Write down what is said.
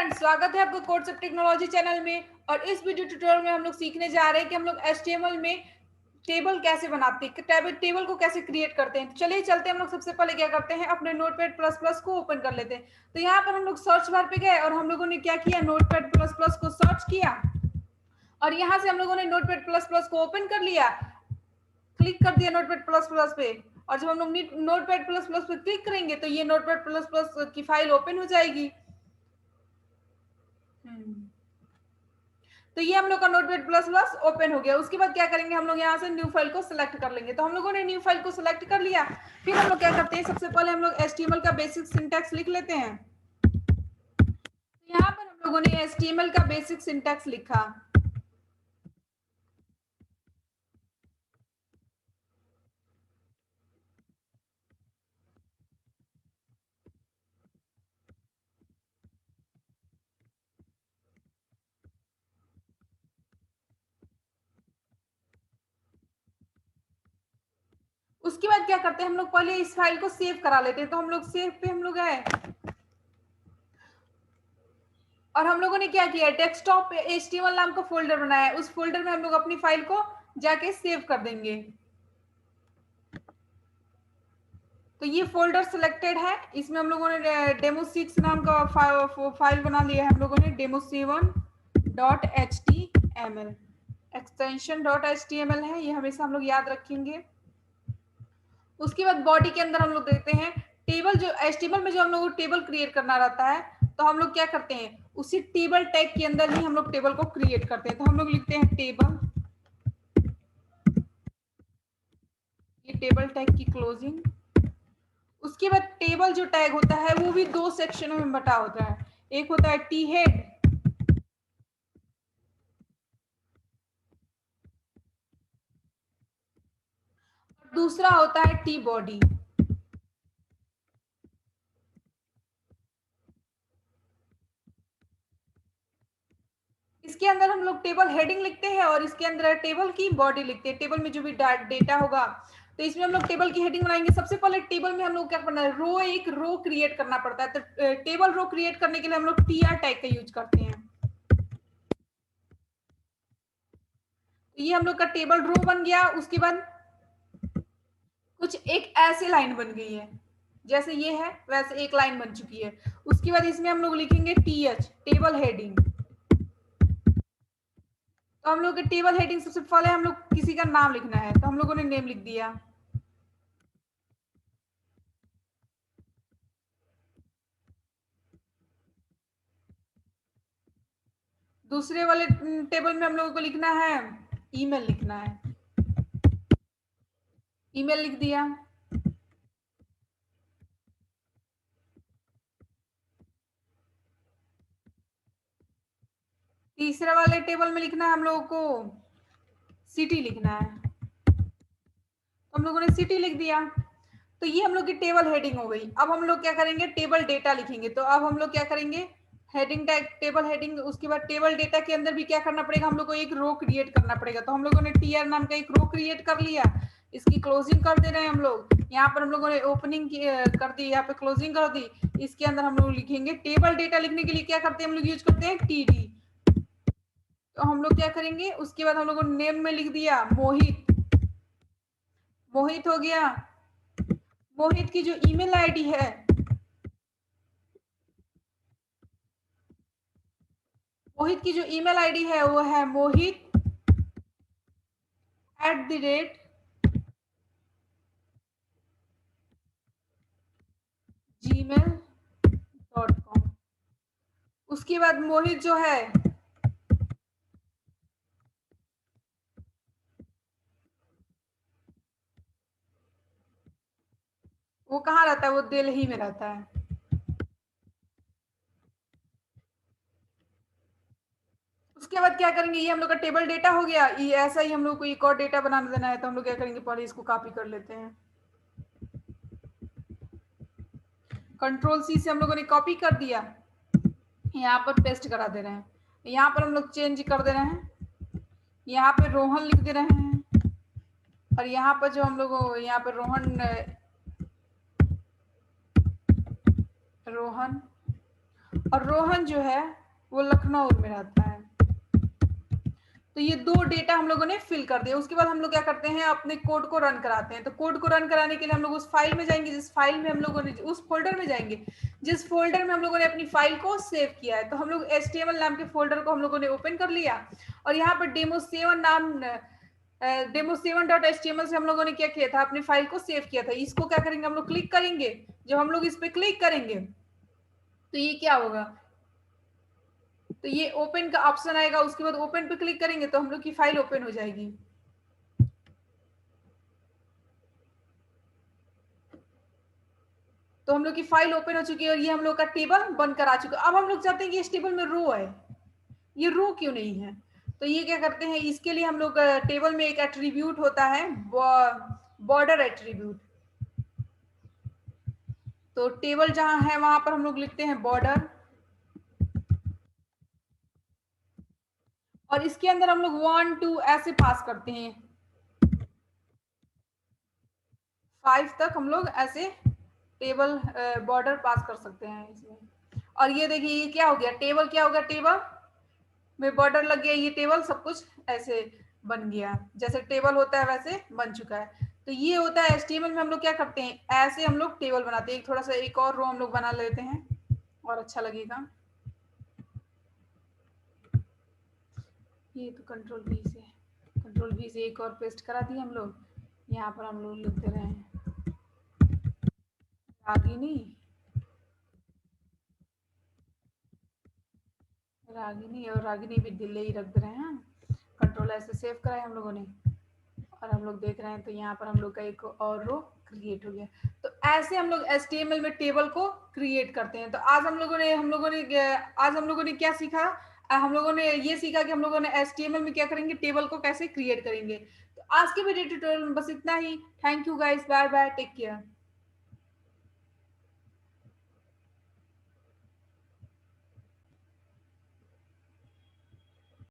Friends, स्वागत है आपका कोर्स ऑफ टेक्नोलॉजी चैनल में। और इस वीडियो ट्यूटोरियल में हम लोग सीखने जा रहे हैं कि हम लोग HTML में टेबल कैसे बनाते हैं, टेबल को कैसे क्रिएट करते हैं। तो चलिए चलते हैं। हम लोग सबसे पहले क्या करते हैं, अपने नोटपैड प्लस प्लस को ओपन कर लेते हैं। तो यहाँ पर हम लोग सर्च बार पे गए और हम लोगों ने क्या किया, नोटपैड प्लस प्लस को सर्च किया और यहाँ से हम लोगों ने नोटपैड प्लस प्लस को ओपन कर लिया, क्लिक कर दिया नोटपैड प्लस प्लस पे। और जब हम लोग नोटपैड प्लस प्लस पे क्लिक करेंगे तो ये नोटपैड प्लस प्लस की फाइल ओपन हो जाएगी। तो ये हम लोग का नोटपैड प्लस प्लस ओपन हो गया। उसके बाद क्या करेंगे, हम लोग यहाँ से न्यू फाइल को सिलेक्ट कर लेंगे। तो हम लोगों ने न्यू फाइल को सिलेक्ट कर लिया। फिर हम लोग क्या करते हैं, सबसे पहले हम लोग HTML का बेसिक सिंटैक्स लिख लेते हैं। यहाँ पर हम लोगों ने HTML का बेसिक सिंटैक्स लिखा। उसके बाद क्या करते हैं, हम लोग पहले इस फाइल को सेव करा लेते हैं। तो हम लोग सेव पे हम लोग आए और हम लोगों ने क्या किया, डेस्कटॉप पे HTML नाम का फोल्डर बनाया है। उस फोल्डर में हम लोग अपनी फाइल को जाके सेव कर देंगे। तो ये फोल्डर सिलेक्टेड है, इसमें हम लोगों ने डेमो6 नाम का फाइल बना लिया है। हम लोगों ने demo7.html एक्सटेंशन .html है, ये हमेशा हम लोग याद रखेंगे। उसके बाद बॉडी के अंदर हम लोग देखते हैं टेबल, जो HTML में जो हम लोग को टेबल क्रिएट करना रहता है, तो हम लोग क्या करते हैं, उसी टेबल टैग के अंदर ही हम लोग टेबल को क्रिएट करते हैं। तो हम लोग लिखते हैं टेबल, ये टेबल टैग की क्लोजिंग। उसके बाद टेबल जो टैग होता है वो भी दो सेक्शनों में बटा होता है। एक होता है टी हेड, दूसरा होता है टी बॉडी। इसके अंदर हम लोग टेबल हेडिंग लिखते हैं और इसके अंदर टेबल की बॉडी लिखते हैं। टेबल में जो भी डेटा होगा, तो इसमें हम लोग टेबल की हेडिंग बनाएंगे। सबसे पहले टेबल में हम लोग क्या करना है, एक रो क्रिएट करना पड़ता है। तो टेबल रो क्रिएट करने के लिए हम लोग TR टैग का यूज करते हैं। तो ये हम लोग का टेबल रो बन गया। उसके बाद कुछ एक ऐसे लाइन बन गई है, जैसे ये है वैसे एक लाइन बन चुकी है। उसके बाद इसमें हम लोग लिखेंगे TH, टेबल हेडिंग। तो हम लोग के टेबल हेडिंग सबसे पहले हम लोग किसी का नाम लिखना है, तो हम लोगों ने नेम लिख दिया। दूसरे वाले टेबल में हम लोगों को लिखना है ईमेल, लिखना है, ईमेल लिख दिया। तीसरे वाले टेबल में लिखना है हम लोगों को सिटी, लिखना है, तो हम लोगों ने सिटी लिख दिया। तो ये हम लोग की टेबल हेडिंग हो गई। अब हम लोग क्या करेंगे, टेबल डेटा लिखेंगे। तो अब हम लोग क्या करेंगे, हेडिंग टैग, टेबल हेडिंग। उसके बाद टेबल डेटा के अंदर भी क्या करना पड़ेगा, हम लोग को एक रो क्रिएट करना पड़ेगा। तो हम लोगों ने TR नाम का एक रो क्रिएट कर लिया। इसकी क्लोजिंग कर दे रहे हैं हम लोग। यहाँ पर हम लोगों ने ओपनिंग कर दी, यहाँ पे क्लोजिंग कर दी। इसके अंदर हम लोग लिखेंगे टेबल डेटा लिखने के लिए क्या करते हैं, हम लोग यूज करते हैं TD। तो हम लोग क्या करेंगे, उसके बाद हम लोगों ने नेम में लिख दिया मोहित, मोहित हो गया। मोहित की जो ईमेल आईडी है, मोहित की जो ईमेल आईडी है वो है mohit@gmail.com। उसके बाद मोहित जो है वो कहाँ रहता है, वो दिल्ली में रहता है। उसके बाद क्या करेंगे, ये हम लोग का टेबल डेटा हो गया। ये ऐसा ही हम लोग को एक और डेटा बनाना देना है। तो हम लोग क्या करेंगे, पहले इसको कॉपी कर लेते हैं। Ctrl+C से हम लोगों ने कॉपी कर दिया, यहाँ पर पेस्ट करा दे रहे हैं। यहाँ पर हम लोग चेंज कर दे रहे हैं, यहाँ पे रोहन लिख दे रहे हैं। और यहाँ पर जो हम लोग, यहाँ पर रोहन, और रोहन जो है वो लखनऊ में रहता है। तो ये दो डेटा हम लोगों ने फिल कर दिया। उसके बाद हम लोग क्या करते हैं, अपने कोड को रन कराते हैं। तो कोड को रन कराने के लिए हम लोग उस फाइल में जाएंगे जिस फाइल में हम लोगों ने, उस फोल्डर में जाएंगे जिस फोल्डर में हम लोगों ने अपनी फाइल को सेव किया है। तो हम लोग HTML नाम के फोल्डर को हम लोगों ने ओपन कर लिया और यहाँ पर डेमो7 नाम demo7.html से हम लोगों ने क्या किया था, अपनी फाइल को सेव किया था। इसको क्या करेंगे, हम लोग क्लिक करेंगे। जब हम लोग इस पे क्लिक करेंगे तो ये क्या होगा, तो ये ओपन का ऑप्शन आएगा। उसके बाद ओपन पे क्लिक करेंगे तो हम लोग की फाइल ओपन हो जाएगी। तो हम लोग की फाइल ओपन हो चुकी है और ये हम लोग का टेबल बनकर आ चुका है। अब हम लोग चाहते हैं कि इस टेबल में रो है, ये रो क्यों नहीं है। तो ये क्या करते हैं, इसके लिए हम लोग टेबल में एक एट्रीब्यूट होता है, बॉर्डर एट्रीब्यूट। तो टेबल जहां है वहां पर हम लोग लिखते हैं बॉर्डर, और इसके अंदर हम लोग 1 2 ऐसे पास करते हैं, 5 तक हम लोग ऐसे टेबल बॉर्डर पास कर सकते हैं इसमें। और ये देखिए ये क्या हो गया, टेबल क्या हो गया, टेबल में बॉर्डर लग गया, ये टेबल सब कुछ ऐसे बन गया, जैसे टेबल होता है वैसे बन चुका है। तो ये होता है HTML में हम लोग क्या करते हैं, ऐसे हम लोग टेबल बनाते हैं। थोड़ा सा एक और रो हम लोग बना लेते हैं और अच्छा लगेगा। ये तो कंट्रोल V से एक और पेस्ट करा दिया हम लोग। यहाँ पर हम लोग लिख दे रहे हैं रागिनी, रागिनी, और रागिनी भी डिले ही रख दे रहे हैं। कंट्रोल ऐसे सेव करा है हम लोगों ने और हम लोग देख रहे हैं तो यहाँ पर हम लोग का एक और रो क्रिएट हो गया। तो ऐसे हम लोग HTML में टेबल को क्रिएट करते हैं। तो आज हम लोगों ने क्या सीखा, हम लोगों ने ये सीखा कि हम लोगों ने HTML में क्या करेंगे, टेबल को कैसे क्रिएट करेंगे। तो आज के वीडियो ट्यूटोरियल में बस इतना ही। Thank you guys, bye bye, take care.